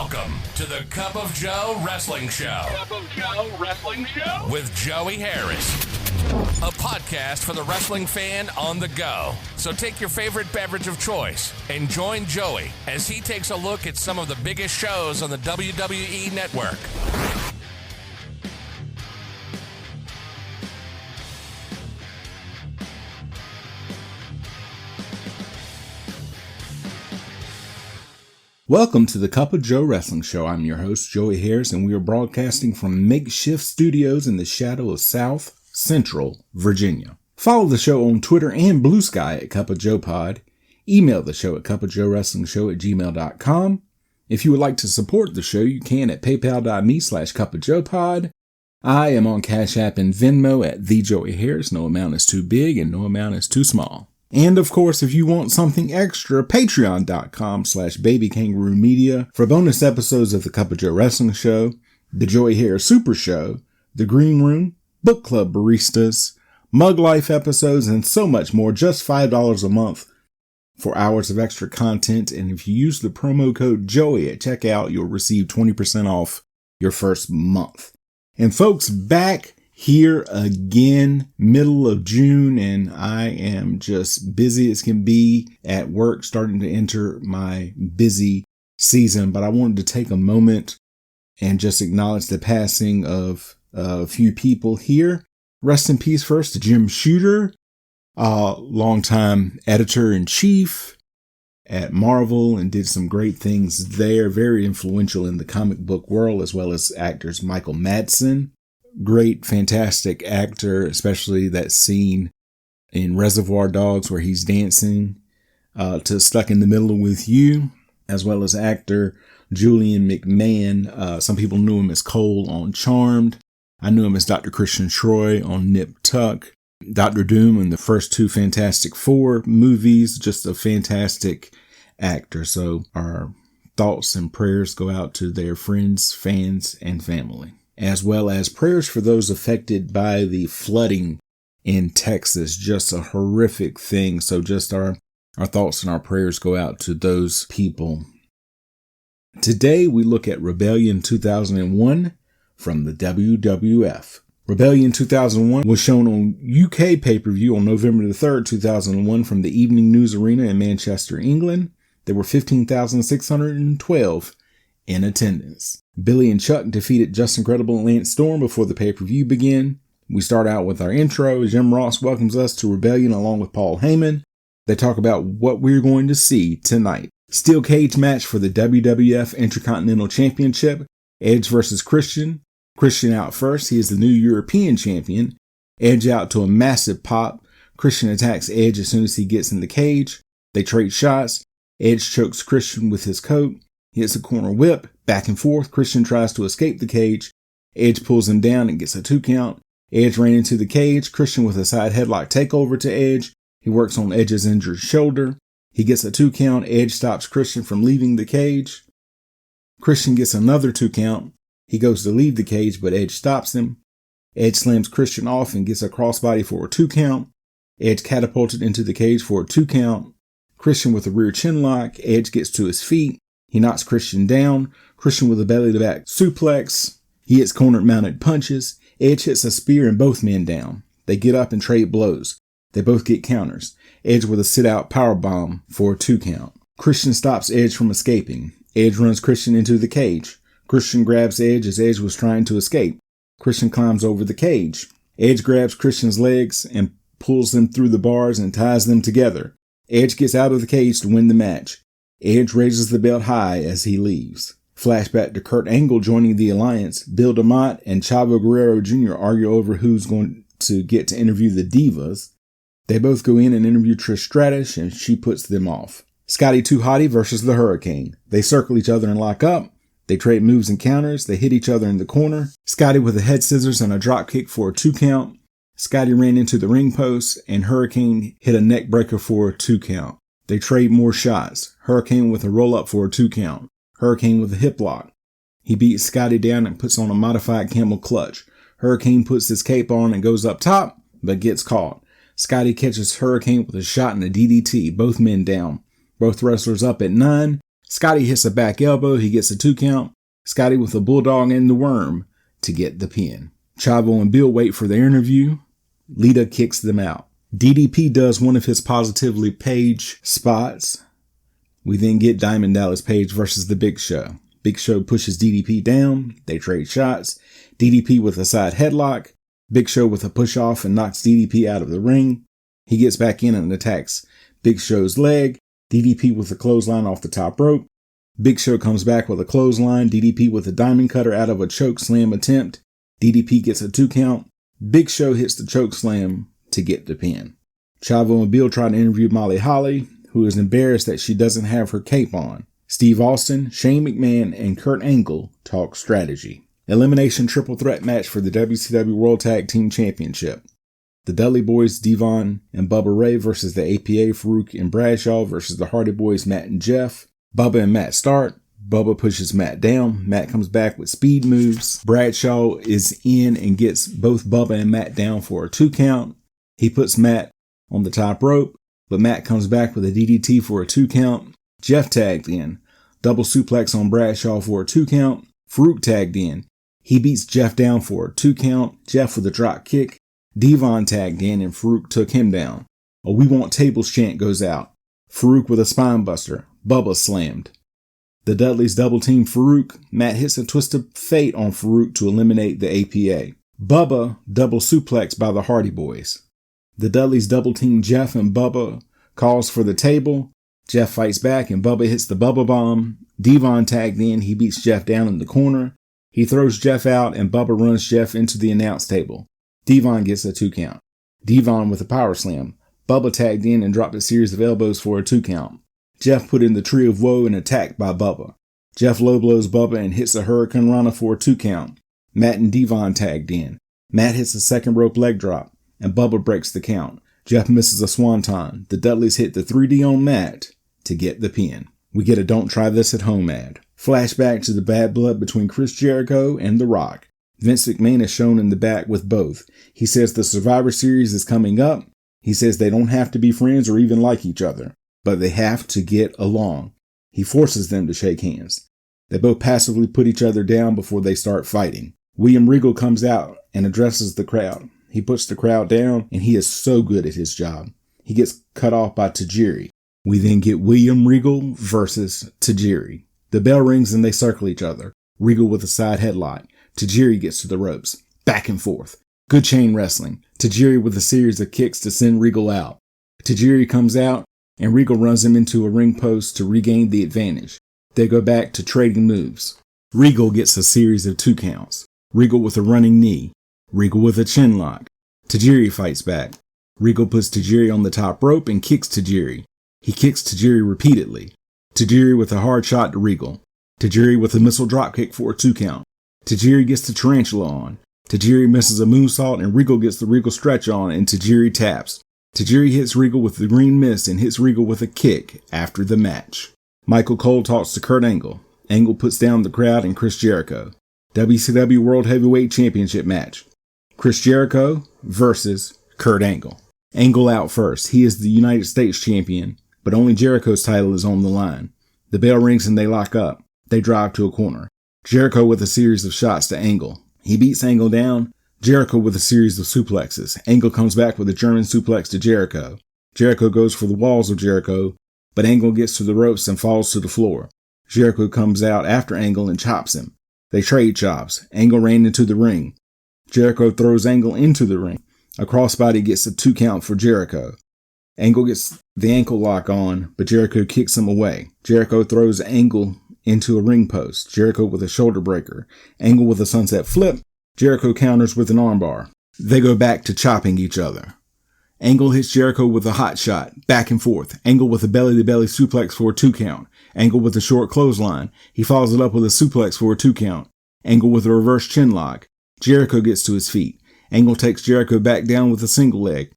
Welcome to the Cup of Joe Wrestling Show. Cup of Joe Wrestling Show? With Joey Harris. A podcast for the wrestling fan on the go. So take your favorite beverage of choice and join Joey as he takes a look at some of the biggest shows on the WWE Network. Welcome to the Cup of Joe Wrestling Show. I'm your host, Joey Harris, and we are broadcasting from makeshift studios in the shadow of South Central Virginia. Follow the show on Twitter and Blue Sky at Cup of Joe Pod. Email the show at cupofjoewrestlingshow@gmail.com. If you would like to support the show, you can at paypal.me/cupofjoepod. I am on Cash App and Venmo at The Joey Harris. No amount is too big and no amount is too small. And of course, if you want something extra, patreon.com/babykangaroomedia for bonus episodes of the Cup of Joe Wrestling Show, the Joey Harris Super Show, the Green Room, Book Club Baristas, Mug Life episodes, and so much more. Just $5 a month for hours of extra content. And if you use the promo code Joey at checkout, you'll receive 20% off your first month. And folks, back here again, middle of June, and I am just busy as can be at work, starting to enter my busy season. But I wanted to take a moment and just acknowledge the passing of a few people here. Rest in peace first to Jim Shooter, longtime editor-in-chief at Marvel, and did some great things there. Very influential in the comic book world, as well as actors Michael Madsen. Great, fantastic actor, especially that scene in Reservoir Dogs where he's dancing to Stuck in the Middle with You, as well as actor Julian McMahon. Some people knew him as Cole on Charmed. I knew him as Dr. Christian Troy on Nip Tuck. Dr. Doom in the first two Fantastic Four movies, just a fantastic actor. So our thoughts and prayers go out to their friends, fans, and family, as well as prayers for those affected by the flooding in Texas. Just a horrific thing. So just our thoughts and our prayers go out to those people. Today we look at Rebellion 2001 from the WWF. Rebellion 2001 was shown on UK pay-per-view on November the 3rd, 2001 from the Evening News Arena in Manchester, England. There were 15,612 in attendance. Billy and Chuck defeated Justin Credible and Lance Storm before the pay-per-view began. We start out with our intro. Jim Ross welcomes us to Rebellion along with Paul Heyman. They talk about what we're going to see tonight. Steel cage match for the WWF Intercontinental Championship. Edge versus Christian. Christian out first. He is the new European champion. Edge out to a massive pop. Christian attacks Edge as soon as he gets in the cage. They trade shots. Edge chokes Christian with his coat. He hits a corner whip. Back and forth. Christian tries to escape the cage. Edge pulls him down and gets a 2 count. Edge ran into the cage. Christian with a side headlock takeover to Edge. He works on Edge's injured shoulder. He gets a 2 count. Edge stops Christian from leaving the cage. Christian gets another 2 count. He goes to leave the cage, but Edge stops him. Edge slams Christian off and gets a crossbody for a 2 count. Edge catapulted into the cage for a 2 count. Christian with a rear chin lock. Edge gets to his feet. He knocks Christian down. Christian with a belly-to-back suplex. He hits corner-mounted punches. Edge hits a spear and both men down. They get up and trade blows. They both get counters. Edge with a sit-out powerbomb for a 2 count. Christian stops Edge from escaping. Edge runs Christian into the cage. Christian grabs Edge as Edge was trying to escape. Christian climbs over the cage. Edge grabs Christian's legs and pulls them through the bars and ties them together. Edge gets out of the cage to win the match. Edge raises the belt high as he leaves. Flashback to Kurt Angle joining the Alliance. Bill DeMott and Chavo Guerrero Jr. argue over who's going to get to interview the Divas. They both go in and interview Trish Stratus, and she puts them off. Scotty 2 Hotty versus the Hurricane. They circle each other and lock up. They trade moves and counters. They hit each other in the corner. Scotty with a head scissors and a drop kick for a 2 count. Scotty ran into the ring post, and Hurricane hit a neck breaker for a 2 count. They trade more shots. Hurricane with a roll up for a 2 count. Hurricane with a hip lock. He beats Scotty down and puts on a modified camel clutch. Hurricane puts his cape on and goes up top, but gets caught. Scotty catches Hurricane with a shot and a DDT. Both men down. Both wrestlers up at 9. Scotty hits a back elbow. He gets a 2 count. Scotty with a bulldog and the worm to get the pin. Chavo and Bill wait for their interview. Lita kicks them out. DDP does one of his Positively Page spots. We then get Diamond Dallas Page versus the Big Show. Big Show pushes DDP down. They trade shots. DDP with a side headlock. Big Show with a push off and knocks DDP out of the ring. He gets back in and attacks Big Show's leg. DDP with a clothesline off the top rope. Big Show comes back with a clothesline. DDP with a diamond cutter out of a choke slam attempt. DDP gets a 2 count. Big Show hits the choke slam to get the pin. Chavo and Bill try to interview Molly Holly, who is embarrassed that she doesn't have her cape on. Steve Austin, Shane McMahon, and Kurt Angle talk strategy. Elimination triple threat match for the WCW World Tag Team Championship. The Dudley Boys, Devon and Bubba Ray versus the APA, Farouk and Bradshaw versus the Hardy Boys, Matt and Jeff. Bubba and Matt start. Bubba pushes Matt down. Matt comes back with speed moves. Bradshaw is in and gets both Bubba and Matt down for a 2 count. He puts Matt on the top rope, but Matt comes back with a DDT for a 2 count. Jeff tagged in. Double suplex on Bradshaw for a 2 count. Farouk tagged in. He beats Jeff down for a 2 count. Jeff with a drop kick. Devon tagged in and Farouk took him down. A "We Want Tables" chant goes out. Farouk with a spine buster. Bubba slammed. The Dudleys double team Farouk. Matt hits a twist of fate on Farouk to eliminate the APA. Bubba double suplex by the Hardy Boys. The Dudleys double team Jeff and Bubba calls for the table. Jeff fights back and Bubba hits the Bubba Bomb. Devon tagged in. He beats Jeff down in the corner. He throws Jeff out and Bubba runs Jeff into the announce table. Devon gets a 2 count. Devon with a power slam. Bubba tagged in and dropped a series of elbows for a 2 count. Jeff put in the Tree of Woe and attacked by Bubba. Jeff low blows Bubba and hits a Hurricane Rana for a 2 count. Matt and Devon tagged in. Matt hits a second rope leg drop and Bubba breaks the count. Jeff misses a swanton. The Dudleys hit the 3D on Matt to get the pin. We get a "Don't try this at home" ad. Flashback to the bad blood between Chris Jericho and The Rock. Vince McMahon is shown in the back with both. He says the Survivor Series is coming up. He says they don't have to be friends or even like each other, but they have to get along. He forces them to shake hands. They both passively put each other down before they start fighting. William Regal comes out and addresses the crowd. He puts the crowd down, and he is so good at his job. He gets cut off by Tajiri. We then get William Regal versus Tajiri. The bell rings and they circle each other. Regal with a side headlock. Tajiri gets to the ropes. Back and forth. Good chain wrestling. Tajiri with a series of kicks to send Regal out. Tajiri comes out and Regal runs him into a ring post to regain the advantage. They go back to trading moves. Regal gets a series of 2 counts. Regal with a running knee. Regal with a chin lock. Tajiri fights back. Regal puts Tajiri on the top rope and kicks Tajiri. He kicks Tajiri repeatedly. Tajiri with a hard shot to Regal. Tajiri with a missile dropkick for a 2 count. Tajiri gets the tarantula on. Tajiri misses a moonsault and Regal gets the Regal stretch on and Tajiri taps. Tajiri hits Regal with the green mist and hits Regal with a kick after the match. Michael Cole talks to Kurt Angle. Angle puts down the crowd and Chris Jericho. WCW World Heavyweight Championship match. Chris Jericho versus Kurt Angle. Angle out first. He is the United States champion, but only Jericho's title is on the line. The bell rings and they lock up. They drive to a corner. Jericho with a series of shots to Angle. He beats Angle down. Jericho with a series of suplexes. Angle comes back with a German suplex to Jericho. Jericho goes for the walls of Jericho, but Angle gets to the ropes and falls to the floor. Jericho comes out after Angle and chops him. They trade chops. Angle ran into the ring. Jericho throws Angle into the ring. A crossbody gets a 2 count for Jericho. Angle gets the ankle lock on, but Jericho kicks him away. Jericho throws Angle into a ring post. Jericho with a shoulder breaker. Angle with a sunset flip. Jericho counters with an armbar. They go back to chopping each other. Angle hits Jericho with a hot shot. Back and forth. Angle with a belly-to-belly suplex for a 2 count. Angle with a short clothesline. He follows it up with a suplex for a 2 count. Angle with a reverse chin lock. Jericho gets to his feet. Angle takes Jericho back down with a single leg.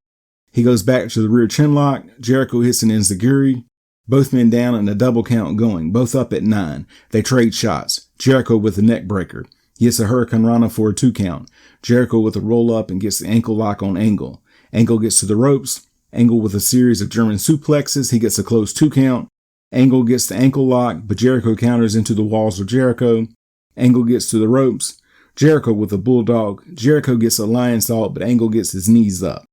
He goes back to the rear chin lock. Jericho hits an enziguri. Both men down and a double count going. Both up at 9. They trade shots. Jericho with a neck breaker. He hits a Hurricane Rana for a 2 count. Jericho with a roll up and gets the ankle lock on Angle. Angle gets to the ropes. Angle with a series of German suplexes. He gets a close 2 count. Angle gets the ankle lock, but Jericho counters into the walls of Jericho. Angle gets to the ropes. Jericho with a bulldog. Jericho gets a lion salt, but Angle gets his knees up.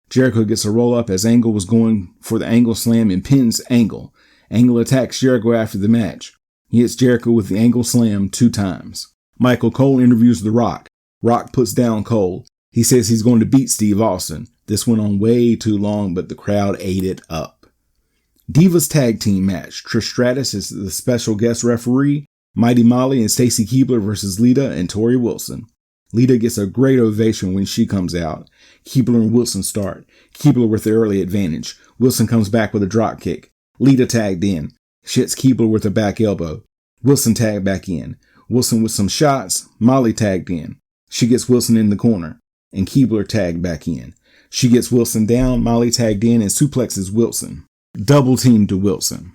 Jericho gets a roll up as Angle was going for the angle slam and pins Angle. Angle attacks Jericho after the match. He hits Jericho with the angle slam 2 times. Michael Cole interviews The Rock. Rock puts down Cole. He says he's going to beat Steve Austin. This went on way too long, but the crowd ate it up. Divas Tag Team match. Trish Stratus is the special guest referee. Mighty Molly and Stacy Keibler versus Lita and Tori Wilson. Lita gets a great ovation when she comes out. Keibler and Wilson start. Keibler with the early advantage. Wilson comes back with a drop kick. Lita tagged in. She hits Keibler with a back elbow. Wilson tagged back in. Wilson with some shots. Molly tagged in. She gets Wilson in the corner. And Keibler tagged back in. She gets Wilson down. Molly tagged in and suplexes Wilson. Double team to Wilson.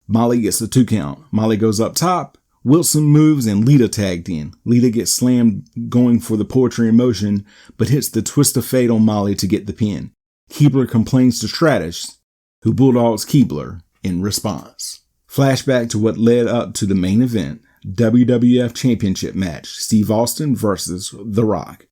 Molly gets a 2 count. Molly goes up top. Wilson moves and Lita tagged in. Lita gets slammed going for the poetry in motion, but hits the twist of fate on Molly to get the pin. Keibler complains to Stratus, who bulldogs Keibler in response. Flashback to what led up to the main event, WWF Championship match, Steve Austin versus The Rock.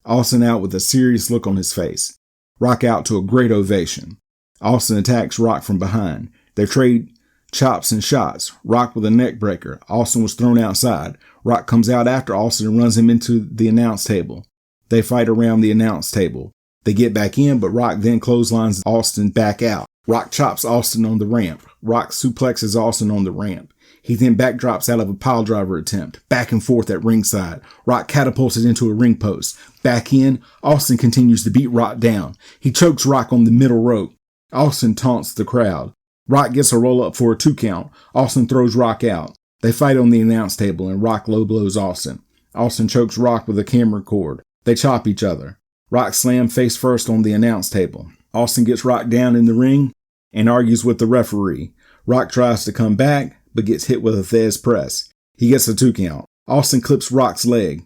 Austin out with a serious look on his face. Rock out to a great ovation. Austin attacks Rock from behind. They trade chops and shots. Rock with a neck breaker. Austin was thrown outside. Rock comes out after Austin and runs him into the announce table. They fight around the announce table. They get back in, but Rock then clotheslines Austin back out. Rock chops Austin on the ramp. Rock suplexes Austin on the ramp. He then backdrops out of a piledriver attempt. Back and forth at ringside. Rock catapults it into a ring post. Back in, Austin continues to beat Rock down. He chokes Rock on the middle rope. Austin taunts the crowd. Rock gets a roll up for a 2 count. Austin throws Rock out. They fight on the announce table and Rock low blows Austin. Austin chokes Rock with a camera cord. They chop each other. Rock slam face first on the announce table. Austin gets Rock down in the ring and argues with the referee. Rock tries to come back, but gets hit with a Thez press. He gets a 2 count. Austin clips Rock's leg.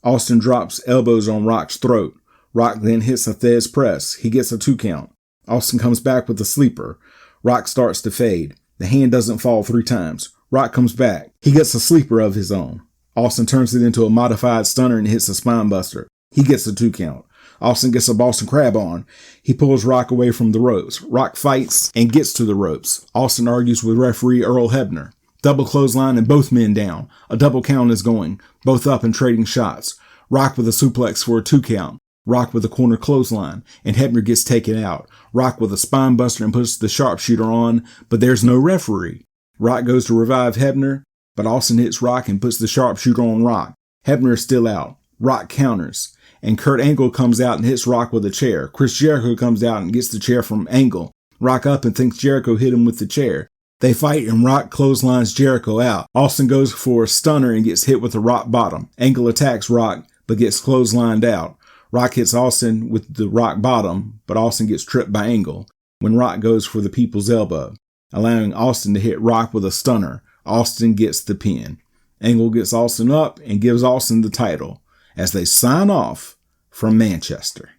Austin drops elbows on Rock's throat. Rock then hits a Thez press. He gets a 2 count. Austin comes back with a sleeper. Rock starts to fade. The hand doesn't fall 3 times. Rock comes back. He gets a sleeper of his own. Austin turns it into a modified stunner and hits a spine buster. He gets a 2 count. Austin gets a Boston Crab on. He pulls Rock away from the ropes. Rock fights and gets to the ropes. Austin argues with referee Earl Hebner. Double clothesline and both men down. A double count is going. Both up and trading shots. Rock with a suplex for a 2 count. Rock with a corner clothesline, and Hebner gets taken out. Rock with a spine buster and puts the sharpshooter on, but there's no referee. Rock goes to revive Hebner, but Austin hits Rock and puts the sharpshooter on Rock. Hebner is still out. Rock counters, and Kurt Angle comes out and hits Rock with a chair. Chris Jericho comes out and gets the chair from Angle. Rock up and thinks Jericho hit him with the chair. They fight and Rock clotheslines Jericho out. Austin goes for a stunner and gets hit with a rock bottom. Angle attacks Rock, but gets clotheslined out. Rock hits Austin with the rock bottom, but Austin gets tripped by Angle when Rock goes for the people's elbow, allowing Austin to hit Rock with a stunner. Austin gets the pin. Angle gets Austin up and gives Austin the title as they sign off from Manchester.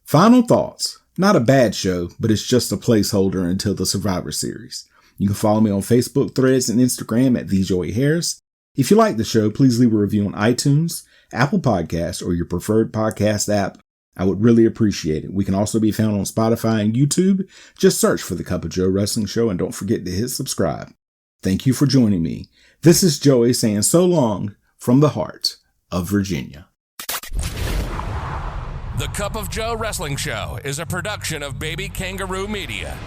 Final thoughts. Not a bad show, but it's just a placeholder until the Survivor Series. You can follow me on Facebook, Threads, and Instagram at TheJoeyHarris. If you like the show, please leave a review on iTunes, Apple Podcasts, or your preferred podcast app. I would really appreciate it. We can also be found on Spotify and YouTube. Just search for The Cup of Joe Wrestling Show and don't forget to hit subscribe. Thank you for joining me. This is Joey saying so long from the heart of Virginia. The Cup of Joe Wrestling Show is a production of Baby Kangaroo Media.